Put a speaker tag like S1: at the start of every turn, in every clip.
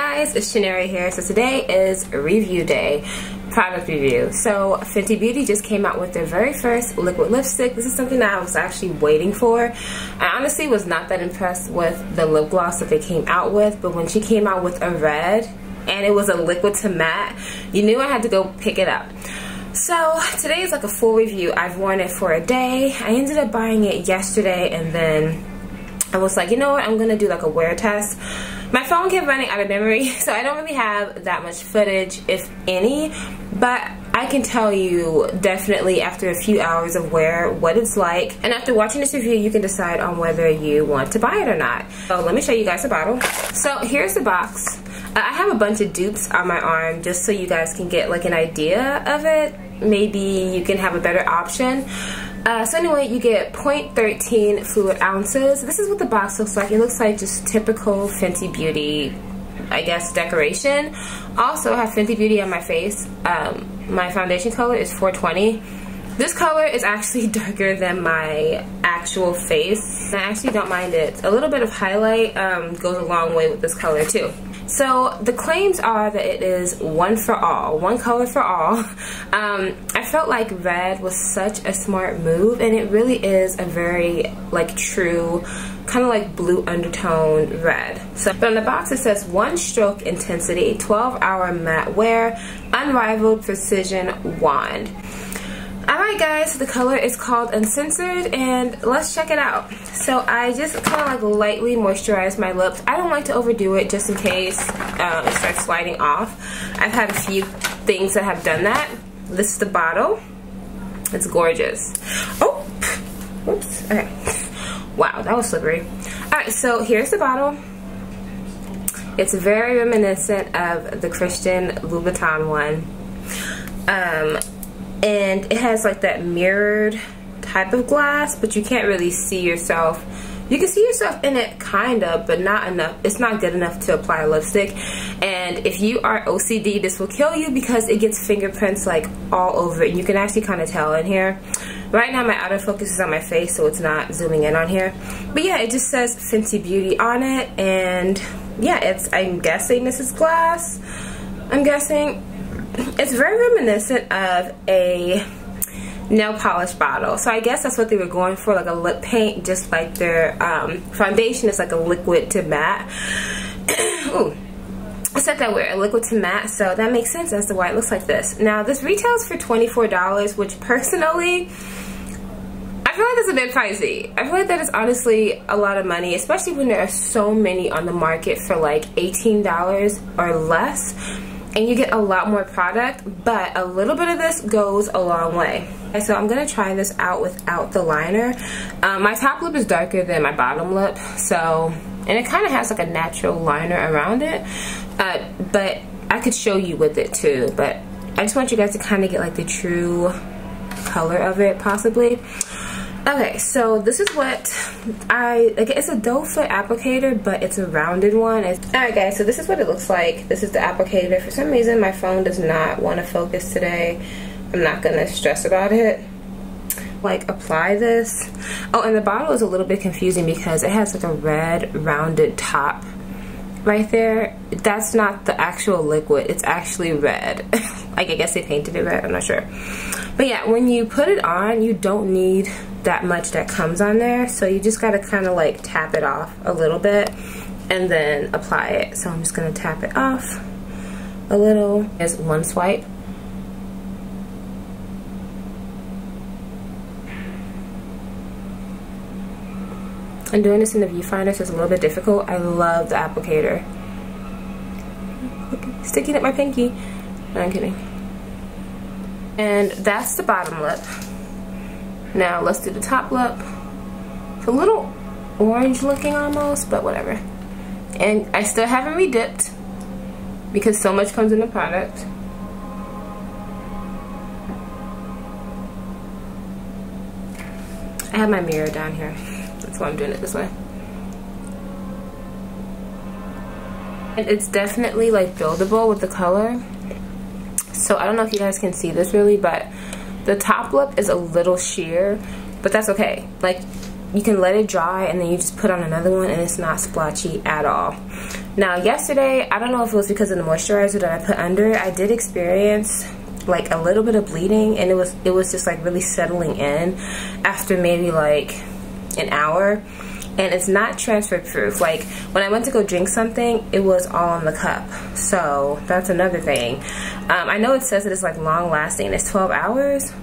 S1: guys, it's Chinyereogazi here. So today is review day, product review. So Fenty Beauty just came out with their very first liquid lipstick. This is something that I was actually waiting for. I honestly was not that impressed with the lip gloss that they came out with, but when she came out with a red and it was a liquid to matte, you knew I had to go pick it up. So today is like a full review. I've worn it for a day. I ended up buying it yesterday, and then I was like, you know what, I'm gonna do like a wear test. My phone kept running out of memory, so I don't really have that much footage, if any, but I can tell you definitely after a few hours of wear what it's like, and after watching this review you can decide on whether you want to buy it or not. So let me show you guys the bottle. So here's the box. I have a bunch of dupes on my arm just so you guys can get like an idea of it. Maybe you can have a better option. So anyway, you get 0.13 fluid ounces. This is what the box looks like. It looks like just typical Fenty Beauty, I guess, decoration. Also, I have Fenty Beauty on my face. My foundation color is 420. This color is actually darker than my actual face. I actually don't mind it. A little bit of highlight goes a long way with this color too. So the claims are that it is one for all, one color for all. I felt like red was such a smart move, and it really is a very like true kind of like blue undertone red. So but on the box it says 1 stroke intensity, 12-hour matte wear, unrivaled precision wand. Alright guys, the color is called Uncensored, and let's check it out. So I just kind of like lightly moisturize my lips. I don't like to overdo it just in case it starts sliding off. I've had a few things that have done that. This is the bottle. It's gorgeous. Oh, whoops. Okay. Wow, that was slippery. Alright, so here's the bottle. It's very reminiscent of the Christian Louboutin one. And it has like that mirrored type of glass, but you can't really see yourself. You can see yourself in it kind of, but not enough. It's not good enough to apply lipstick. And if you are OCD, this will kill you because it gets fingerprints like all over it. You can actually kind of tell in here. Right now my autofocus is on my face, so it's not zooming in on here. But yeah, it just says Fenty Beauty on it, and yeah, I'm guessing this is glass. I'm guessing. It's very reminiscent of a nail polish bottle. So I guess that's what they were going for, like a lip paint, just like their foundation is like a liquid to matte. Ooh. I said that we're a liquid to matte, so that makes sense as to why it looks like this. Now this retails for $24, which personally I feel like that's a bit pricey. I feel like that is honestly a lot of money, especially when there are so many on the market for like $18 or less. And you get a lot more product, but a little bit of this goes a long way. Okay, so I'm going to try this out without the liner. My top lip is darker than my bottom lip, so, and it kind of has like a natural liner around it, but I could show you with it too, but I just want you guys to kind of get like the true color of it possibly. Okay, so this is what it's a doe foot applicator, but it's a rounded one. Alright guys, so this is what it looks like. This is the applicator. For some reason my phone does not want to focus today. I'm not gonna stress about it. Like, apply this. Oh, and the bottle is a little bit confusing because it has like a red rounded top right there. That's not the actual liquid, it's actually red. Like, I guess they painted it red, I'm not sure. But yeah, when you put it on, you don't need that much that comes on there, so you just gotta kind of like tap it off a little bit and then apply it. So I'm just gonna tap it off a little. There's one swipe. And doing this in the viewfinder so it's a little bit difficult. I love the applicator. Look, sticking at my pinky. No, I'm kidding. And that's the bottom lip. Now let's do the top lip. It's a little orange looking almost, but whatever. And I still haven't redipped because so much comes in the product. I have my mirror down here. That's why I'm doing it this way. And it's definitely like buildable with the color. So I don't know if you guys can see this really, but the top lip is a little sheer, but that's okay. Like, you can let it dry and then you just put on another one and it's not splotchy at all. Now yesterday, I don't know if it was because of the moisturizer that I put under, I did experience like a little bit of bleeding, and it was just like really settling in after maybe like an hour. And it's not transfer proof. Like when I went to go drink something, it was all in the cup. So that's another thing. I know it says that it's like long lasting, it's 12 hours.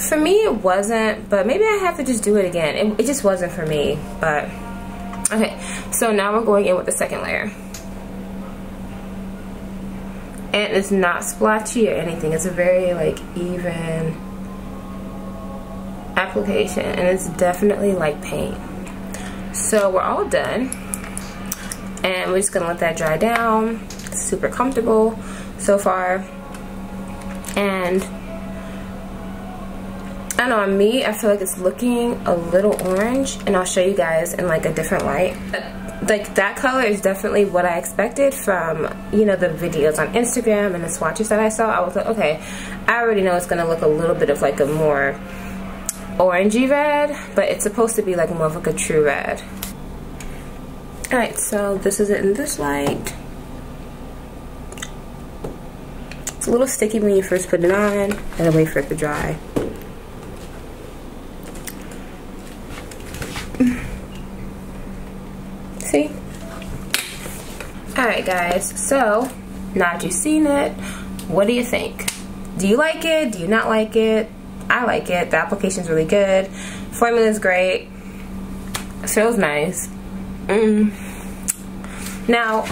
S1: For me it wasn't, but maybe I have to just do it again. It just wasn't for me. But okay, so now we're going in with the second layer. And it's not splotchy or anything. It's a very like even application, and it's definitely like paint. So we're all done, and we're just gonna let that dry down. It's super comfortable so far. And I don't know, on me, I feel like it's looking a little orange, and I'll show you guys in like a different light. Like that color is definitely what I expected from, you know, the videos on Instagram and the swatches that I saw. I was like, okay, I already know it's gonna look a little bit of like a more orangey red, but it's supposed to be like more of like a true red. Alright, so this is it in this light. It's a little sticky when you first put it on, and then wait for it to dry. See? Alright guys, so now that you've seen it, what do you think? Do you like it? Do you not like it? I like it. The application's really good. Formula is great. Feels nice. Now,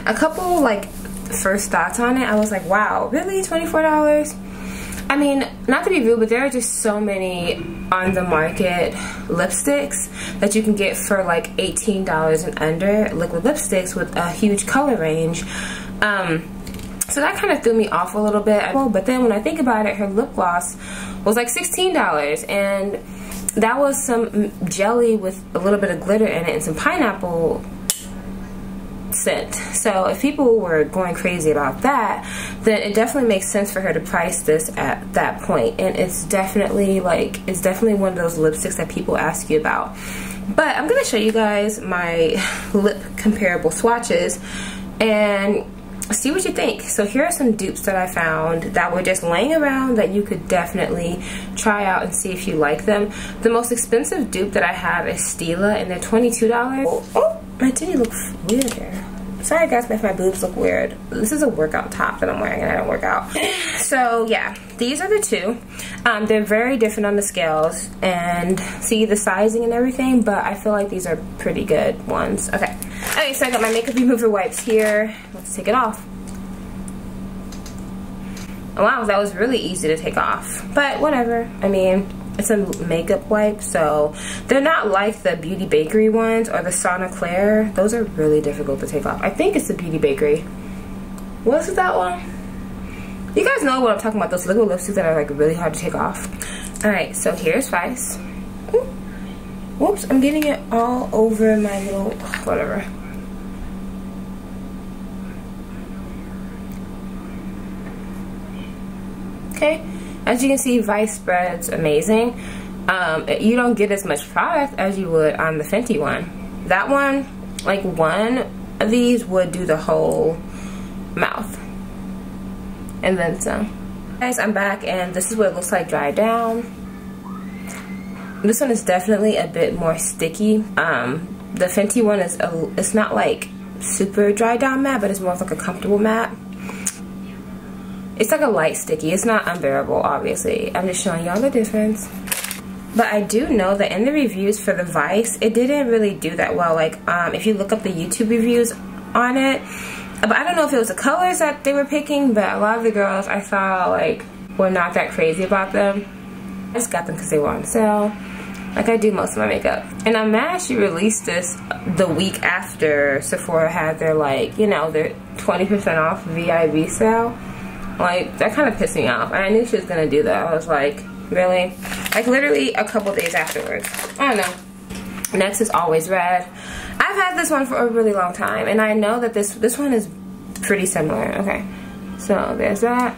S1: a couple like first thoughts on it. I was like, wow, really? $24? I mean, not to be rude, but there are just so many on the market lipsticks that you can get for like $18 and under, liquid lipsticks with a huge color range. So that kind of threw me off a little bit. But then when I think about it, her lip gloss was like $16, and that was some jelly with a little bit of glitter in it and some pineapple scent. So if people were going crazy about that, then it definitely makes sense for her to price this at that point. And it's definitely like, it's definitely one of those lipsticks that people ask you about. But I'm gonna show you guys my lip comparable swatches and see what you think. So here are some dupes that I found that were just laying around that you could definitely try out and see if you like them. The most expensive dupe that I have is Stila, and they're $22. Oh, my titty looks weird here. Sorry guys if my boobs look weird. This is a workout top that I'm wearing and I don't work out. So yeah, these are the two. They're very different on the scales and see the sizing and everything, but I feel like these are pretty good ones. Okay. Okay, so I got my makeup remover wipes here. Let's take it off. Oh, wow, that was really easy to take off. But whatever. I mean, it's a makeup wipe, so they're not like the Beauty Bakery ones or the Santa Claire. Those are really difficult to take off. I think it's the Beauty Bakery. What's that one? You guys know what I'm talking about, those liquid lipsticks that are like really hard to take off. Alright, so here's FAQS. Whoops, I'm getting it all over my little, whatever. Okay, as you can see, Vice spreads amazing. You don't get as much product as you would on the Fenty one. That one, like one of these would do the whole mouth. And then some. Guys, I'm back and this is what it looks like dried down. This one is definitely a bit more sticky. The Fenty one is, it's not like super dry down matte, but it's more of like a comfortable matte. It's like a light sticky. It's not unbearable, obviously. I'm just showing y'all the difference. But I do know that in the reviews for the Vice, it didn't really do that well. Like, if you look up the YouTube reviews on it, but I don't know if it was the colors that they were picking, but a lot of the girls I saw, like, were not that crazy about them. I just got them because they were on sale. Like I do most of my makeup. And I'm mad she released this the week after Sephora had their, like, you know, their 20% off VIB sale. Like, that kind of pissed me off. I knew she was gonna do that. I was like, really? Like, literally a couple days afterwards. I don't know. Next is Always Red. I've had this one for a really long time, and I know that this one is pretty similar. Okay, so there's that.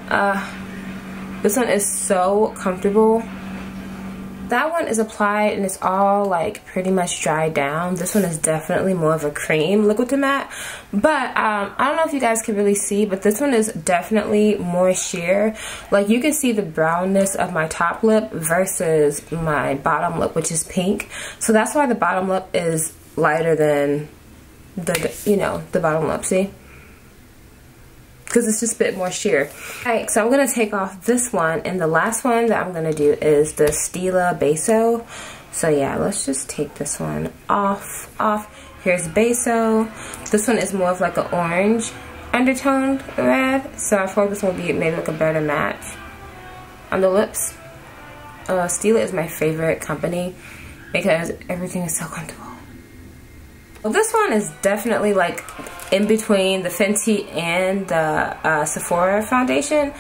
S1: This one is so comfortable. that one is applied and it's all like pretty much dried down. This one is definitely more of a cream liquid to matte, but I don't know if you guys can really see, but this one is definitely more sheer. Like you can see the brownness of my top lip versus my bottom lip, which is pink. So that's why the bottom lip is lighter than the, you know, the bottom lip, see? Because it's just a bit more sheer. Alright, so I'm going to take off this one, and the last one that I'm going to do is the Stila Beso. So yeah, let's just take this one off. Here's Beso. This one is more of like an orange undertoned red, so I thought this one would be maybe like a better match on the lips. Stila is my favorite company because everything is so comfortable. Well, this one is definitely like in between the Fenty and the Sephora foundation,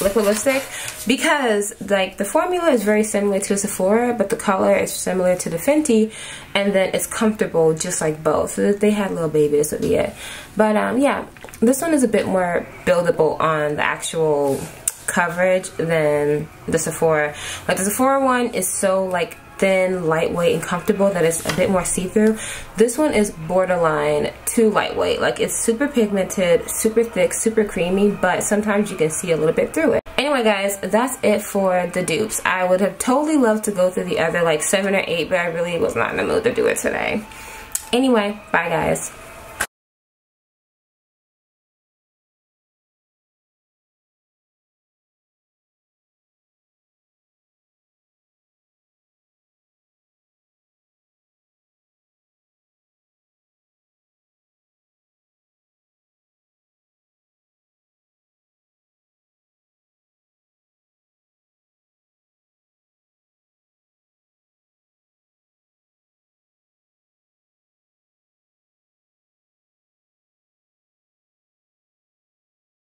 S1: liquid lipstick, because like the formula is very similar to Sephora, but the color is similar to the Fenty, and then it's comfortable just like both. So if they had little babies, this would be it. But yeah, this one is a bit more buildable on the actual coverage than the Sephora. Like the Sephora one is so like thin, lightweight, and comfortable that it's a bit more see-through. This one is borderline too lightweight. Like it's super pigmented, super thick, super creamy, but sometimes you can see a little bit through it. Anyway guys, that's it for the dupes. I would have totally loved to go through the other like 7 or 8, but I really was not in the mood to do it today. Anyway, bye guys.